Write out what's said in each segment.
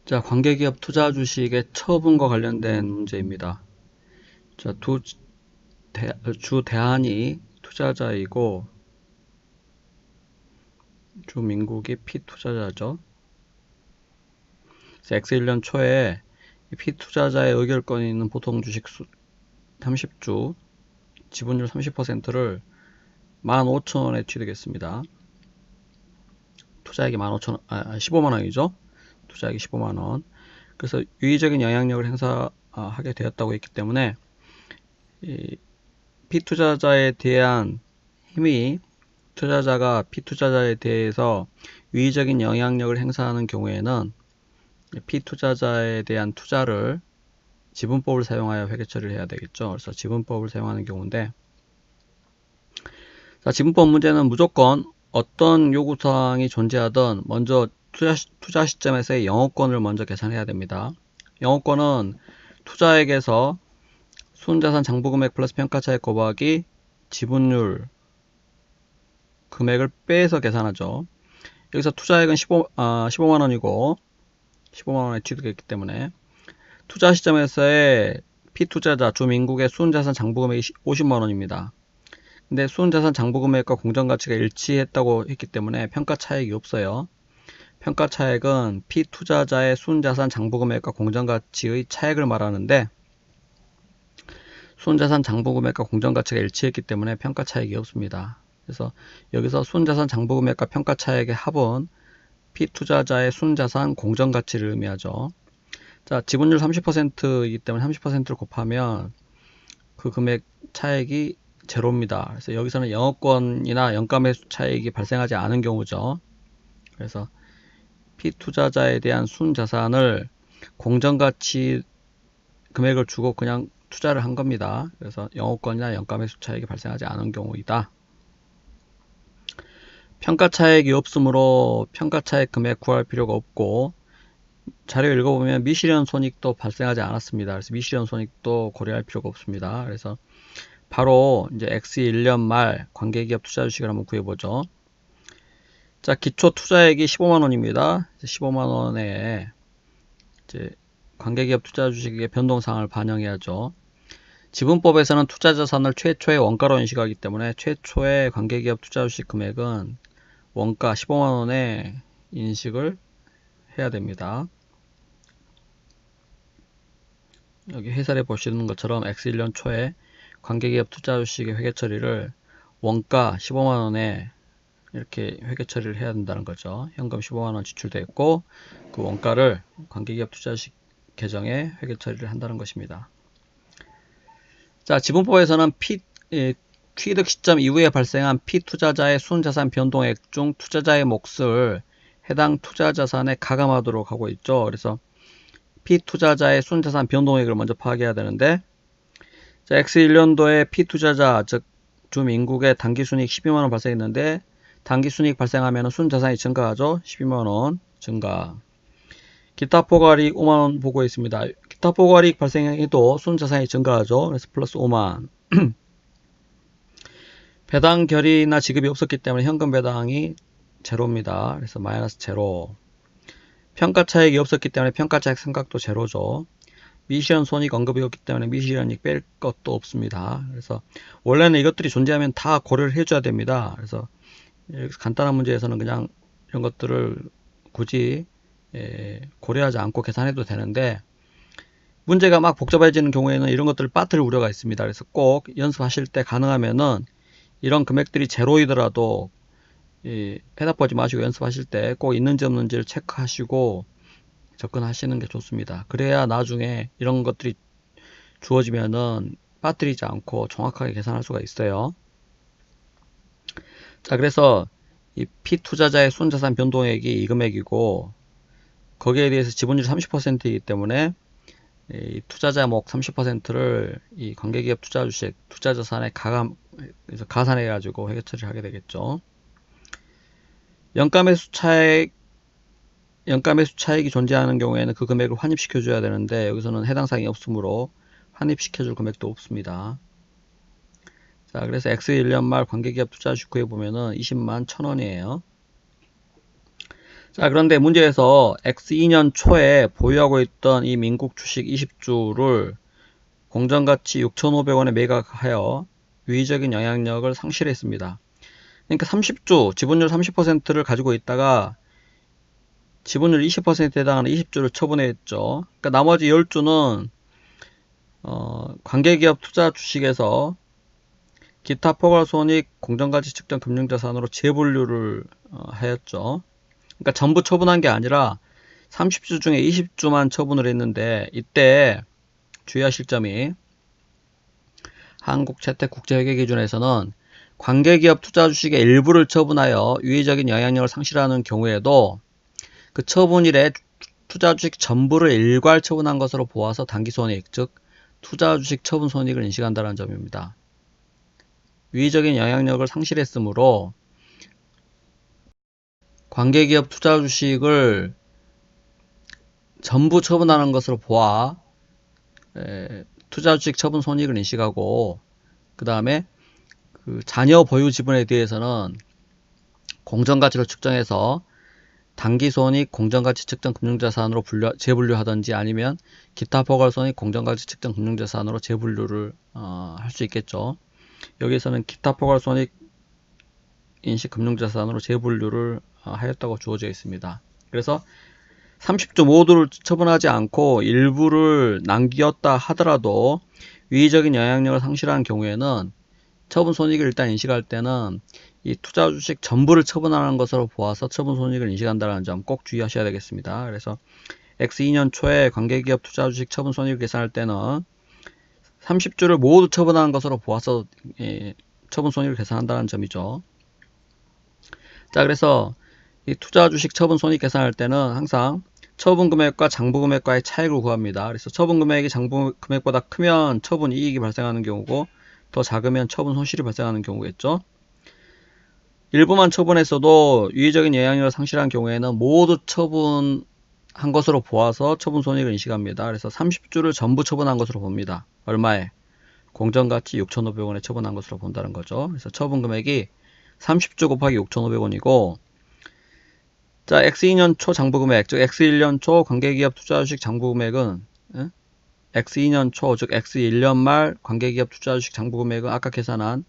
자, 관계기업 투자 주식의 처분과 관련된 문제입니다. 자, 주 대한이 투자자이고 주 민국이 피투자자죠. X1년 초에 피투자자의 의결권이 있는 보통 주식 30주 지분율 30%를 15,000원에 취득했습니다. 투자액이 15만원이죠. 투자액이 15만원. 그래서 유의적인 영향력을 행사하게 되었다고 했기 때문에 이 피투자자에 대한 힘이 투자자가 피투자자에 대해서 유의적인 영향력을 행사하는 경우에는 피투자자에 대한 투자를 지분법을 사용하여 회계 처리를 해야 되겠죠. 그래서 지분법을 사용하는 경우인데, 자, 지분법 문제는 무조건 어떤 요구사항이 존재하든 먼저 투자 시점에서의 영업권을 먼저 계산해야 됩니다. 영업권은 투자액에서 순자산 장부금액 플러스 평가차익 곱하기 지분율 금액을 빼서 계산하죠. 여기서 투자액은 15만원이고 15만원에 취득했기 때문에 투자 시점에서의 피투자자 주민국의 순자산 장부금액이 50만원입니다. 근데 순자산 장부금액과 공정가치가 일치했다고 했기 때문에 평가차익이 없어요. 평가차익은 피투자자의 순자산 장부금액과 공정가치의 차액을 말하는데 순자산 장부금액과 공정가치가 일치했기 때문에 평가차익이 없습니다. 그래서 여기서 순자산 장부금액과 평가차익의 합은 피투자자의 순자산 공정가치를 의미하죠. 자, 지분율 30%이기 때문에 30%를 곱하면 그 금액 차액이 제로입니다. 그래서 여기서는 영업권이나 영가매수 차익이 발생하지 않은 경우죠. 그래서 피투자자에 대한 순자산을 공정가치 금액을 주고 그냥 투자를 한 겁니다. 그래서 영업권이나 영가매수 차익이 발생하지 않은 경우이다. 평가차익이 없으므로 평가차익 금액 구할 필요가 없고, 자료 읽어보면 미실현 손익도 발생하지 않았습니다. 그래서 미실현 손익도 고려할 필요가 없습니다. 그래서 바로 이제 X1년 말 관계기업 투자 주식을 한번 구해보죠. 자, 기초 투자액이 15만원입니다. 15만원에 이제 관계기업 투자 주식의 변동사항을 반영해야죠. 지분법에서는 투자자산을 최초의 원가로 인식하기 때문에 최초의 관계기업 투자 주식 금액은 원가 15만원에 인식을 해야 됩니다. 여기 해설해 보시는 것처럼 X1년 초에 관계기업 투자 주식의 회계 처리를 원가 15만원에 이렇게 회계 처리를 해야 된다는 거죠. 현금 15만원 지출되어 있고 그 원가를 관계기업 투자 주식 계정에 회계 처리를 한다는 것입니다. 자, 지분법에서는 취득 시점 이후에 발생한 피투자자의 순자산 변동액 중 투자자의 몫을 해당 투자자산에 가감하도록 하고 있죠. 그래서 피투자자의 순자산 변동액을 먼저 파악해야 되는데, 자, X1년도에 피투자자, 즉 주민국의 당기순이익 12만원 발생했는데 당기순이익 발생하면 순자산이 증가하죠. 12만원 증가. 기타 포괄이익 5만원 보고 있습니다. 기타 포괄이익 발생해도 순자산이 증가하죠. 그래서 플러스 5만. 배당 결의나 지급이 없었기 때문에 현금 배당이 제로입니다. 그래서 마이너스 제로. 평가차익이 없었기 때문에 평가차익 생각도 제로죠. 미실현 손익 언급이 없기 때문에 미실현이익 뺄 것도 없습니다. 그래서 원래는 이것들이 존재하면 다 고려를 해줘야 됩니다. 그래서 간단한 문제에서는 그냥 이런 것들을 굳이 고려하지 않고 계산해도 되는데, 문제가 막 복잡해지는 경우에는 이런 것들을 빠뜨릴 우려가 있습니다. 그래서 꼭 연습하실 때 가능하면은 이런 금액들이 제로이더라도 해답 보지 마시고 연습하실 때 꼭 있는지 없는지를 체크하시고 접근하시는 게 좋습니다. 그래야 나중에 이런 것들이 주어지면은 빠뜨리지 않고 정확하게 계산할 수가 있어요. 자, 그래서 이 피투자자의 순자산 변동액이 이 금액이고 거기에 대해서 지분율이 30%이기 때문에 이 투자자 몫 30%를 이 관계기업 투자 주식 투자자산에 가산해 가지고 회계 처리를 하게 되겠죠. 영가매수 차익이 존재하는 경우에는 그 금액을 환입시켜 줘야 되는데 여기서는 해당 사항이 없으므로 환입시켜 줄 금액도 없습니다. 자, 그래서 X1년 말 관계기업 투자 주식 구해 보면은 20만 1,000원이에요. 자, 그런데 문제에서 X2년 초에 보유하고 있던 이 민국 주식 20주를 공정가치 6,500원에 매각하여 유의적인 영향력을 상실했습니다. 그러니까 30주, 지분율 30%를 가지고 있다가 지분율 20%에 해당하는 20주를 처분했죠. 그러니까 나머지 10주는 관계기업 투자 주식에서 기타 포괄손익 공정가치 측정 금융자산으로 재분류를 하였죠. 그러니까 전부 처분한 게 아니라 30주 중에 20주만 처분을 했는데, 이때 주의하실 점이 한국채택국제회계기준에서는 관계기업 투자 주식의 일부를 처분하여 유의적인 영향력을 상실하는 경우에도 그 처분일에 투자 주식 전부를 일괄 처분한 것으로 보아서 단기손익, 즉 투자 주식 처분 손익을 인식한다는 점입니다. 유의적인 영향력을 상실했으므로 관계기업 투자 주식을 전부 처분하는 것으로 보아 투자 주식 처분 손익을 인식하고, 그 다음에 그 잔여 보유 지분에 대해서는 공정가치로 측정해서 단기손익 공정가치 측정 금융자산으로 재분류하든지 아니면 기타 포괄손익 공정가치 측정 금융자산으로 재분류를 할 수 있겠죠. 여기서는 기타 포괄손익 인식 금융자산으로 재분류를 하였다고 주어져 있습니다. 그래서 30주 모두를 처분하지 않고 일부를 남겼다 하더라도 유의적인 영향력을 상실한 경우에는 처분 손익을 일단 인식할 때는 이 투자 주식 전부를 처분하는 것으로 보아서 처분 손익을 인식한다는 점 꼭 주의하셔야 되겠습니다. 그래서 X2년 초에 관계기업 투자 주식 처분 손익을 계산할 때는 30주를 모두 처분하는 것으로 보아서 처분 손익을 계산한다는 점이죠. 자, 그래서 이 투자 주식 처분 손익 계산할 때는 항상 처분 금액과 장부 금액과의 차익을 구합니다. 그래서 처분 금액이 장부 금액보다 크면 처분 이익이 발생하는 경우고, 더 작으면 처분 손실이 발생하는 경우겠죠. 일부만 처분했어도 유의적인 영향력을 상실한 경우에는 모두 처분한 것으로 보아서 처분 손익을 인식합니다. 그래서 30주를 전부 처분한 것으로 봅니다. 얼마에? 공정가치 6,500원에 처분한 것으로 본다는 거죠. 그래서 처분 금액이 30주 곱하기 6,500원이고, 자, X2년 초 장부금액, 즉 X1년 초 관계기업 투자주식 장부금액은 X2년 초, 즉 X1년 말 관계기업 투자주식 장부금액은 아까 계산한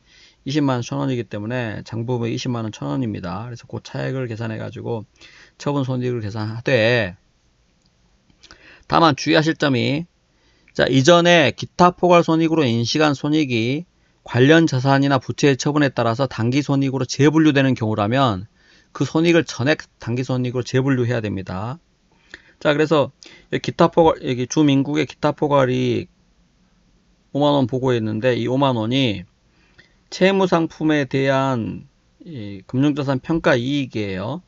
200만 1,000원이기 때문에 장부금액 200만 1,000원입니다. 그래서 그 차액을 계산해 가지고 처분 손익을 계산하되, 다만 주의하실 점이, 자, 이전에 기타 포괄 손익으로 인식한 손익이 관련 자산이나 부채의 처분에 따라서 단기 손익으로 재분류되는 경우라면 그 손익을 전액 단기 손익으로 재분류해야 됩니다. 자, 그래서 기타 포괄, 여기 주민국의 기타 포괄이 5만원 보고했는데, 이 5만원이 채무 상품에 대한 금융자산 평가 이익이에요.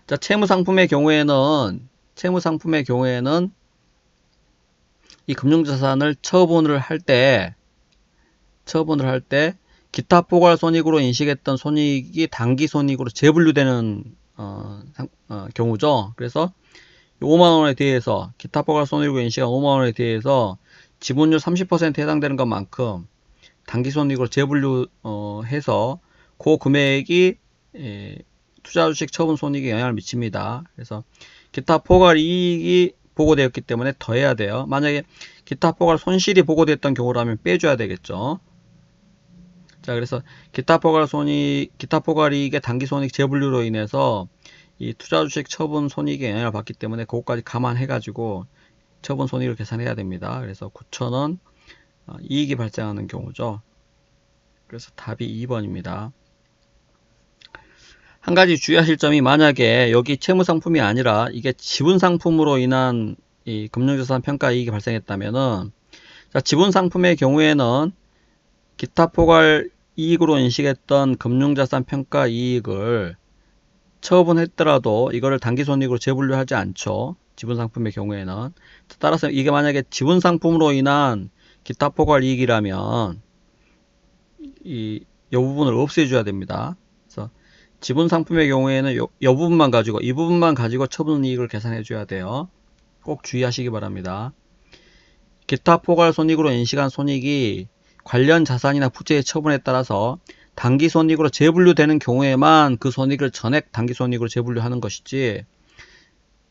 자, 채무 상품의 경우에는 이 금융자산을 처분을 할 때 기타 포괄 손익으로 인식했던 손익이 단기 손익으로 재분류되는 경우죠. 그래서 5만원에 대해서 기타 포괄 손익으로 인식한 5만원에 대해서 지분율 30%에 해당되는 것만큼 단기 손익으로 재분류해서 그 금액이 투자주식 처분 손익에 영향을 미칩니다. 그래서 기타 포괄 이익이 보고되었기 때문에 더해야 돼요. 만약에 기타 포괄 손실이 보고됐던 경우라면 빼줘야 되겠죠. 자, 그래서 기타 포괄 이익의 단기 손익 재분류로 인해서 이 투자주식 처분 손익에 영향을 받기 때문에 그것까지 감안해 가지고 처분 손익을 계산해야 됩니다. 그래서 9,000원 이익이 발생하는 경우죠. 그래서 답이 2번입니다. 한 가지 주의하실 점이, 만약에 여기 채무 상품이 아니라 이게 지분 상품으로 인한 이 금융자산 평가 이익이 발생했다면은, 자, 지분 상품의 경우에는 기타 포괄 이익으로 인식했던 금융자산 평가 이익을 처분했더라도 이거를 단기손익으로 재분류하지 않죠. 지분상품의 경우에는. 따라서 이게 만약에 지분상품으로 인한 기타 포괄 이익이라면 이 부분을 없애줘야 됩니다. 그래서 지분상품의 경우에는 이 부분만 가지고, 이 부분만 가지고 처분이익을 계산해 줘야 돼요. 꼭 주의하시기 바랍니다. 기타 포괄 손익으로 인식한 손익이 관련 자산이나 부채의 처분에 따라서 당기손익으로 재분류되는 경우에만 그 손익을 전액 당기손익으로 재분류하는 것이지,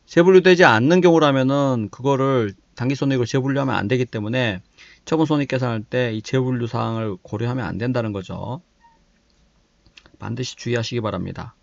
재분류되지 않는 경우라면은 그거를 당기손익으로 재분류하면 안 되기 때문에 처분손익 계산할 때 이 재분류 사항을 고려하면 안 된다는 거죠. 반드시 주의하시기 바랍니다.